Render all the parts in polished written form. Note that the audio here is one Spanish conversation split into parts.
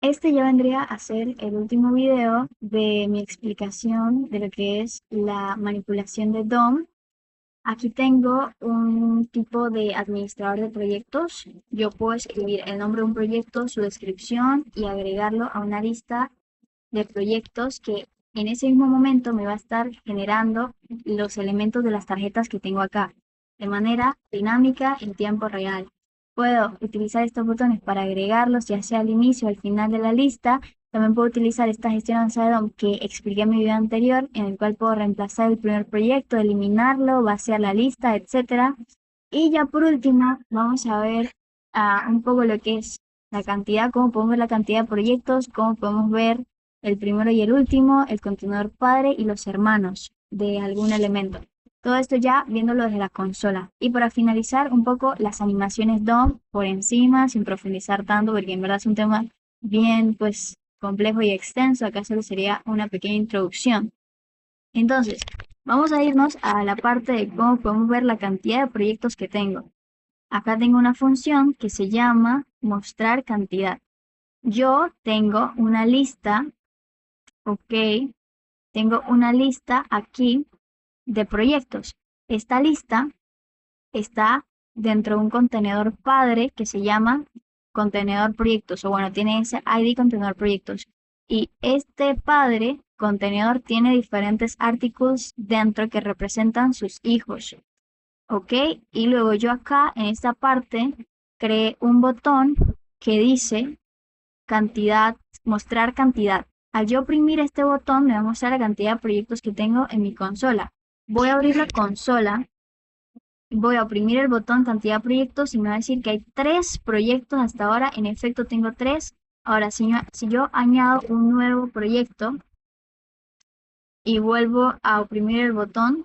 Este ya vendría a ser el último video de mi explicación de lo que es la manipulación de DOM. Aquí tengo un tipo de administrador de proyectos. Yo puedo escribir el nombre de un proyecto, su descripción y agregarlo a una lista de proyectos que en ese mismo momento me va a estar generando los elementos de las tarjetas que tengo acá de manera dinámica en tiempo real. Puedo utilizar estos botones para agregarlos ya sea al inicio o al final de la lista. También puedo utilizar esta gestión avanzada de DOM que expliqué en mi video anterior, en el cual puedo reemplazar el primer proyecto, eliminarlo, vaciar la lista, etcétera. Y ya por último, vamos a ver un poco lo que es la cantidad, cómo podemos ver la cantidad de proyectos, cómo podemos ver el primero y el último, el contenedor padre y los hermanos de algún elemento. Todo esto ya viéndolo desde la consola. Y para finalizar, un poco las animaciones DOM por encima, sin profundizar tanto, porque en verdad es un tema bien pues complejo y extenso. Acá solo sería una pequeña introducción. Entonces, vamos a irnos a la parte de cómo podemos ver la cantidad de proyectos que tengo. Acá tengo una función que se llama mostrar cantidad. Yo tengo una lista, ok, tengo una lista aquí de proyectos. Esta lista está dentro de un contenedor padre que se llama contenedor proyectos, o bueno, tiene ese ID contenedor proyectos. Y este padre contenedor tiene diferentes articles dentro que representan sus hijos. ¿Ok? Y luego yo acá en esta parte creé un botón que dice cantidad, mostrar cantidad. Al yo oprimir este botón me va a mostrar la cantidad de proyectos que tengo en mi consola. Voy a abrir la consola, voy a oprimir el botón cantidad de proyectos y me va a decir que hay 3 proyectos hasta ahora. En efecto tengo 3. Ahora si yo añado un nuevo proyecto y vuelvo a oprimir el botón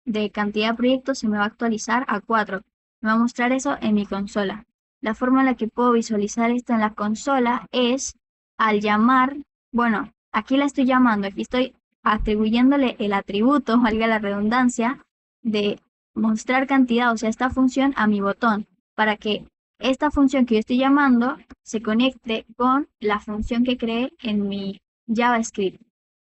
de cantidad de proyectos, se me va a actualizar a 4. Me va a mostrar eso en mi consola. La forma en la que puedo visualizar esto en la consola es al llamar, bueno, aquí la estoy llamando, aquí estoy atribuyéndole el atributo, valga la redundancia, de mostrar cantidad, o sea, esta función a mi botón, para que esta función que yo estoy llamando se conecte con la función que creé en mi JavaScript.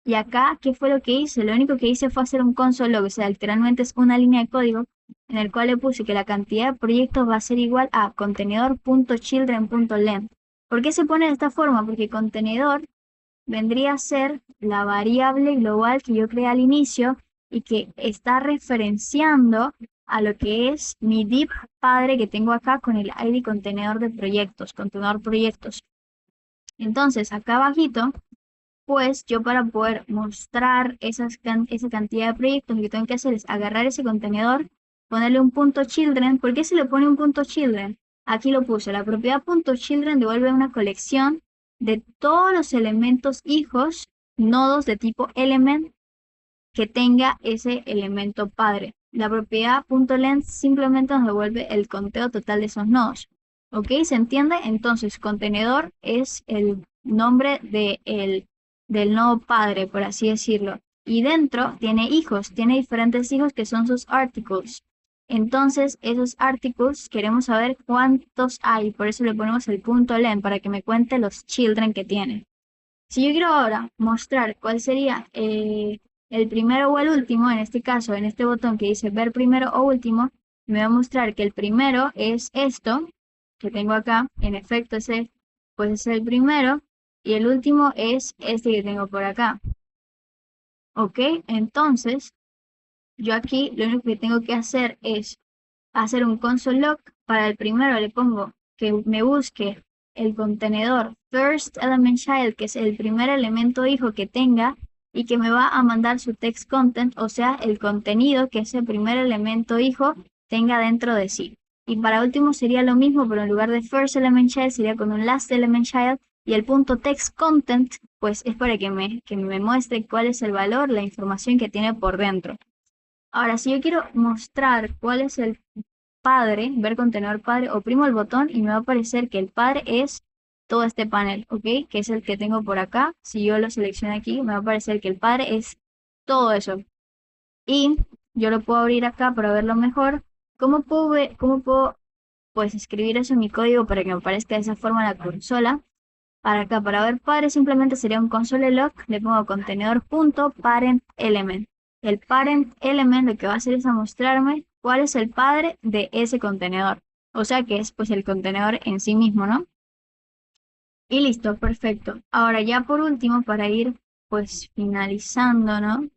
Y acá, ¿qué fue lo que hice? Lo único que hice fue hacer un console log, o sea, literalmente es una línea de código en el cual le puse que la cantidad de proyectos va a ser igual a contenedor.children.length. ¿Por qué se pone de esta forma? Porque contenedor vendría a ser la variable global que yo creé al inicio y que está referenciando a lo que es mi div padre que tengo acá con el ID contenedor de proyectos, contenedor proyectos. Entonces, acá abajito pues yo para poder mostrar esa cantidad de proyectos, lo que tengo que hacer es agarrar ese contenedor, ponerle un punto children. ¿Por qué se le pone un punto children? Aquí lo puse. La propiedad punto children devuelve una colección de todos los elementos hijos, nodos de tipo element que tenga ese elemento padre. La propiedad punto .length simplemente nos devuelve el conteo total de esos nodos. ¿Ok? ¿Se entiende? Entonces, contenedor es el nombre del nodo padre, por así decirlo. Y dentro tiene hijos, tiene diferentes hijos que son sus articles. Entonces, esos articles queremos saber cuántos hay, por eso le ponemos el punto .length para que me cuente los children que tiene. Si yo quiero ahora mostrar cuál sería el primero o el último, en este caso, en este botón que dice ver primero o último, me va a mostrar que el primero es esto, que tengo acá, en efecto ese pues es el primero, y el último es este que tengo por acá. ¿Ok? Entonces, yo aquí lo único que tengo que hacer es hacer un console log. Para el primero le pongo que me busque el contenedor first element child, que es el primer elemento hijo que tenga, y que me va a mandar su text content, o sea, el contenido que ese primer elemento hijo tenga dentro de sí. Y para último sería lo mismo, pero en lugar de first element child sería con un last element child, y el punto text content pues es para que me muestre cuál es el valor, la información que tiene por dentro. Ahora, si yo quiero mostrar cuál es el padre, ver contenedor padre, oprimo el botón y me va a aparecer que el padre es todo este panel, ¿ok? Que es el que tengo por acá. Si yo lo selecciono aquí, me va a aparecer que el padre es todo eso. Y yo lo puedo abrir acá para verlo mejor. ¿Cómo puedo pues escribir eso en mi código para que me aparezca de esa forma en la consola? Para acá, para ver padre, simplemente sería un console log, le pongo contenedor.parent element. El parent element lo que va a hacer es a mostrarme cuál es el padre de ese contenedor. O sea que es pues el contenedor en sí mismo, ¿no? Y listo, perfecto. Ahora ya por último, para ir pues finalizando, ¿no?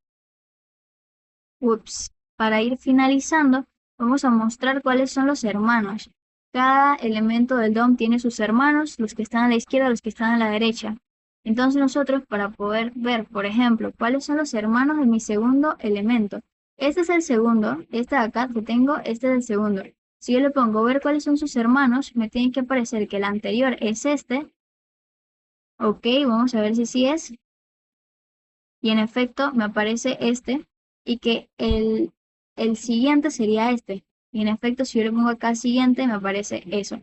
Ups, para ir finalizando, vamos a mostrar cuáles son los hermanos. Cada elemento del DOM tiene sus hermanos, los que están a la izquierda, los que están a la derecha. Entonces nosotros, para poder ver, por ejemplo, cuáles son los hermanos de mi segundo elemento. Este es el segundo, este de acá que tengo, este es el segundo. Si yo le pongo ver cuáles son sus hermanos, me tiene que aparecer que el anterior es este. Ok, vamos a ver si sí es. Y en efecto me aparece este y que el siguiente sería este. Y en efecto, si yo le pongo acá siguiente, me aparece eso.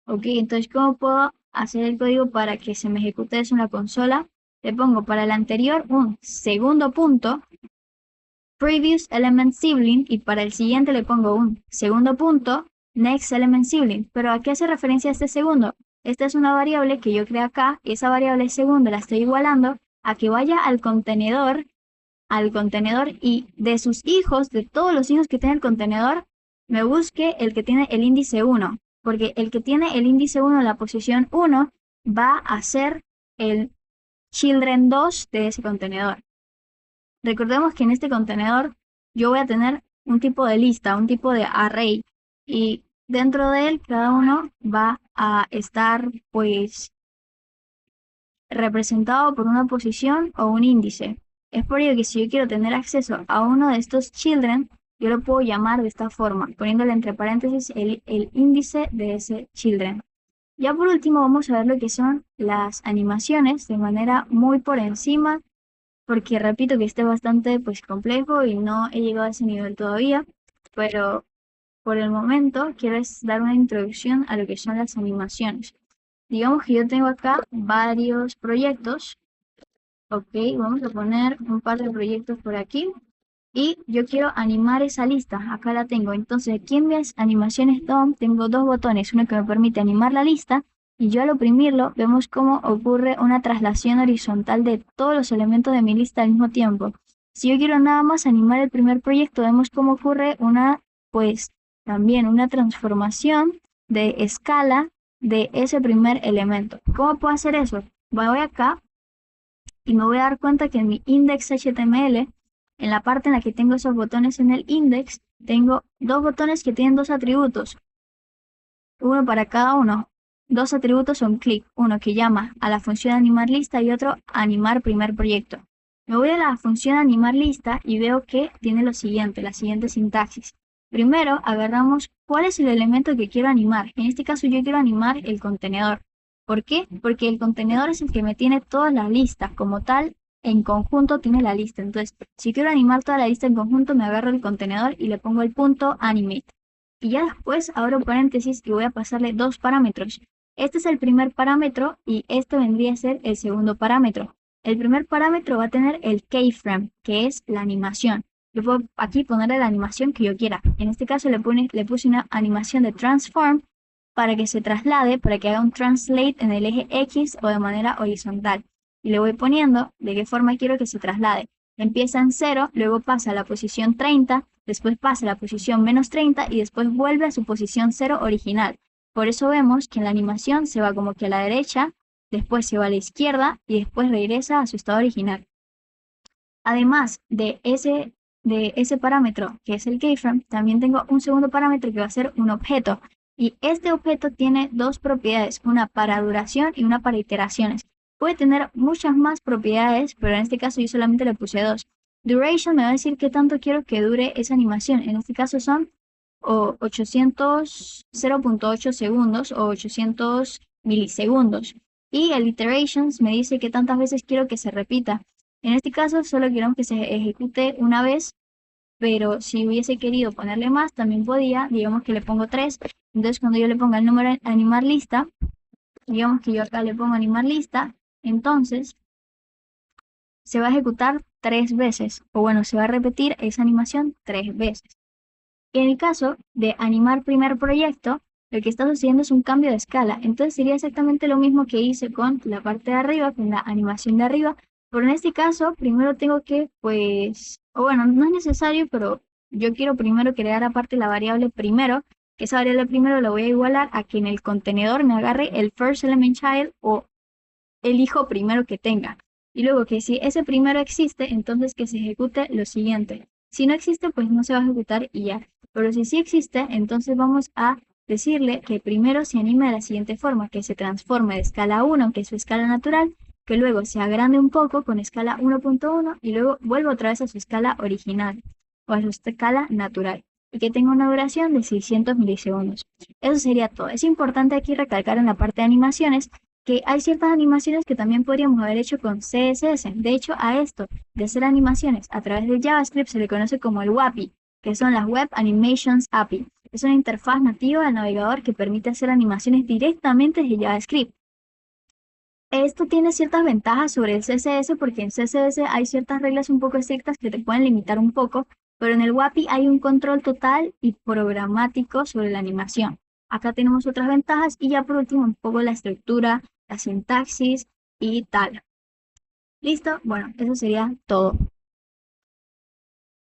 Ok, entonces, ¿cómo puedo hacer el código para que se me ejecute eso en la consola? Le pongo para el anterior un segundo punto, previous element sibling, y para el siguiente le pongo un segundo punto, next element sibling. Pero ¿a qué hace referencia este segundo? Esta es una variable que yo creé acá, y esa variable segundo la estoy igualando a que vaya al contenedor y de sus hijos, de todos los hijos que tiene el contenedor, me busque el que tiene el índice 1, porque el que tiene el índice 1 en la posición 1 va a ser el children 2 de ese contenedor. Recordemos que en este contenedor yo voy a tener un tipo de lista, un tipo de array, y dentro de él cada uno va a estar pues representado por una posición o un índice. Es por ello que si yo quiero tener acceso a uno de estos children, yo lo puedo llamar de esta forma, poniéndole entre paréntesis el índice de ese children. Ya por último vamos a ver lo que son las animaciones de manera muy por encima, porque repito que este es bastante pues complejo y no he llegado a ese nivel todavía, pero por el momento quiero dar una introducción a lo que son las animaciones. Digamos que yo tengo acá varios proyectos. Ok, vamos a poner un par de proyectos por aquí. Y yo quiero animar esa lista. Acá la tengo. Entonces, aquí en mis animaciones DOM tengo dos botones. Uno que me permite animar la lista. Y yo al oprimirlo, vemos cómo ocurre una traslación horizontal de todos los elementos de mi lista al mismo tiempo. Si yo quiero nada más animar el primer proyecto, vemos cómo ocurre pues, también una transformación de escala de ese primer elemento. ¿Cómo puedo hacer eso? Voy acá y me voy a dar cuenta que en mi index.html, en la parte en la que tengo esos botones en el index, tengo dos botones que tienen dos atributos, uno para cada uno. Dos atributos son click, uno que llama a la función animar lista y otro animar primer proyecto. Me voy a la función animar lista y veo que tiene lo siguiente, la siguiente sintaxis. Primero agarramos cuál es el elemento que quiero animar. En este caso yo quiero animar el contenedor. ¿Por qué? Porque el contenedor es el que me tiene toda la lista. Como tal, en conjunto tiene la lista. Entonces, si quiero animar toda la lista en conjunto, me agarro el contenedor y le pongo el punto animate. Y ya después abro paréntesis y voy a pasarle dos parámetros. Este es el primer parámetro y este vendría a ser el segundo parámetro. El primer parámetro va a tener el keyframe, que es la animación. Yo puedo aquí ponerle la animación que yo quiera. En este caso le puse una animación de transform para que se traslade, para que haga un translate en el eje X o de manera horizontal. Y le voy poniendo de qué forma quiero que se traslade. Empieza en 0, luego pasa a la posición 30, después pasa a la posición menos 30 y después vuelve a su posición 0 original. Por eso vemos que en la animación se va como que a la derecha, después se va a la izquierda y después regresa a su estado original. Además de ese parámetro que es el keyframe, también tengo un segundo parámetro que va a ser un objeto. Y este objeto tiene dos propiedades, una para duración y una para iteraciones. Puede tener muchas más propiedades, pero en este caso yo solamente le puse dos. Duration me va a decir qué tanto quiero que dure esa animación. En este caso son 0.8 segundos o 800 milisegundos. Y el iterations me dice qué tantas veces quiero que se repita. En este caso solo quiero que se ejecute una vez, pero si hubiese querido ponerle más, también podía, digamos que le pongo 3. Entonces cuando yo le ponga el número animar lista, digamos que yo acá le pongo animar lista, entonces se va a ejecutar 3 veces, o bueno, se va a repetir esa animación 3 veces. En el caso de animar primer proyecto, lo que está sucediendo es un cambio de escala. Entonces sería exactamente lo mismo que hice con la parte de arriba, con la animación de arriba, pero en este caso primero tengo que, pues, o bueno, no es necesario, pero yo quiero primero crear aparte la variable primero, que esa variable primero la voy a igualar a que en el contenedor me agarre el first element child o el hijo primero que tenga. Y luego que si ese primero existe, entonces que se ejecute lo siguiente. Si no existe, pues no se va a ejecutar y ya. Pero si sí existe, entonces vamos a decirle que primero se anime de la siguiente forma, que se transforme de escala 1, que es su escala natural, que luego se agrande un poco con escala 1.1 y luego vuelva otra vez a su escala original o a su escala natural y que tenga una duración de 600 milisegundos. Eso sería todo. Es importante aquí recalcar en la parte de animaciones que hay ciertas animaciones que también podríamos haber hecho con CSS. De hecho, a esto de hacer animaciones a través de JavaScript se le conoce como el WAPI, que son las Web Animations API. Es una interfaz nativa del navegador que permite hacer animaciones directamente desde JavaScript. Esto tiene ciertas ventajas sobre el CSS porque en CSS hay ciertas reglas un poco estrictas que te pueden limitar un poco, pero en el WAPI hay un control total y programático sobre la animación. Acá tenemos otras ventajas y ya por último un poco la estructura, la sintaxis y tal. ¿Listo? Bueno, eso sería todo.